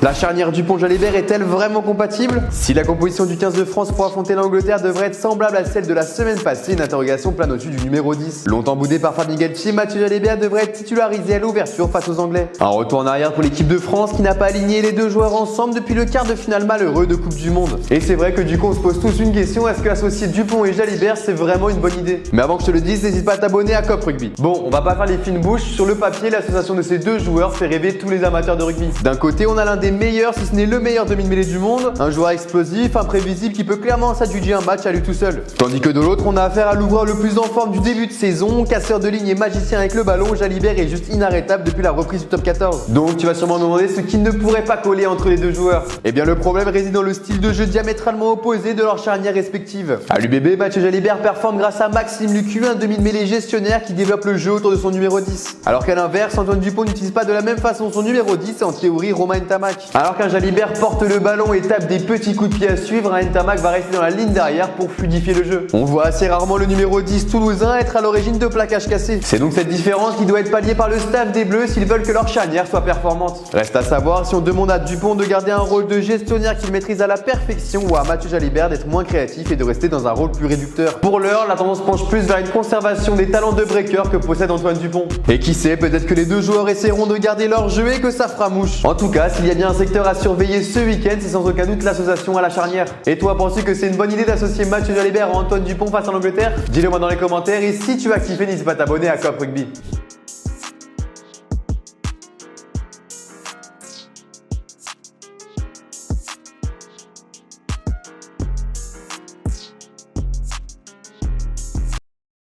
La charnière Dupont-Jalibert est-elle vraiment compatible? Si la composition du 15 de France pour affronter l'Angleterre devrait être semblable à celle de la semaine passée, une interrogation plane au-dessus du numéro 10. Longtemps boudé par Fabien Galtier, Mathieu Jalibert devrait être titularisé à l'ouverture face aux Anglais. Un retour en arrière pour l'équipe de France qui n'a pas aligné les deux joueurs ensemble depuis le quart de finale malheureux de Coupe du Monde. Et c'est vrai que du coup on se pose tous une question, est-ce que associer Dupont et Jalibert c'est vraiment une bonne idée? Mais avant que je te le dise, n'hésite pas à t'abonner à Cop Rugby. Bon, on va pas faire les fines bouches, sur le papier l'association de ces deux joueurs fait rêver tous les amateurs de rugby. D'un côté on a l'un des meilleurs, si ce n'est le meilleur demi-mêlée du monde, un joueur explosif, imprévisible qui peut clairement s'adjuger un match à lui tout seul. Tandis que de l'autre, on a affaire à l'ouvreur le plus en forme du début de saison, casseur de ligne et magicien avec le ballon, Jalibert est juste inarrêtable depuis la reprise du top 14. Donc tu vas sûrement me demander ce qui ne pourrait pas coller entre les deux joueurs. Eh bien le problème réside dans le style de jeu diamétralement opposé de leurs charnières respectives. À l'UBB, Mathieu Jalibert performe grâce à Maxime Lucu, un demi-mêlée gestionnaire qui développe le jeu autour de son numéro 10. Alors qu'à l'inverse, Antoine Dupont n'utilise pas de la même façon son numéro 10 et en théorie Romain Ntamak. Alors qu'un Jalibert porte le ballon et tape des petits coups de pied à suivre, un Ntamak va rester dans la ligne derrière pour fluidifier le jeu. On voit assez rarement le numéro 10 toulousain être à l'origine de plaquages cassés. C'est donc cette différence qui doit être palliée par le staff des Bleus s'ils veulent que leur charnière soit performante. Reste à savoir si on demande à Dupont de garder un rôle de gestionnaire qu'il maîtrise à la perfection ou à Mathieu Jalibert d'être moins créatif et de rester dans un rôle plus réducteur. Pour l'heure, la tendance penche plus vers une conservation des talents de breaker que possède Antoine Dupont. Et qui sait, peut-être que les deux joueurs essaieront de garder leur jeu et que ça fera mouche. En tout cas, s'il y a bien un secteur à surveiller ce week-end, c'est sans aucun doute l'association à la charnière. Et toi, penses-tu que c'est une bonne idée d'associer Mathieu Jalibert à Antoine Dupont face à l'Angleterre? Dis-le moi dans les commentaires et si tu as kiffé, n'hésite pas à t'abonner à Cop Rugby.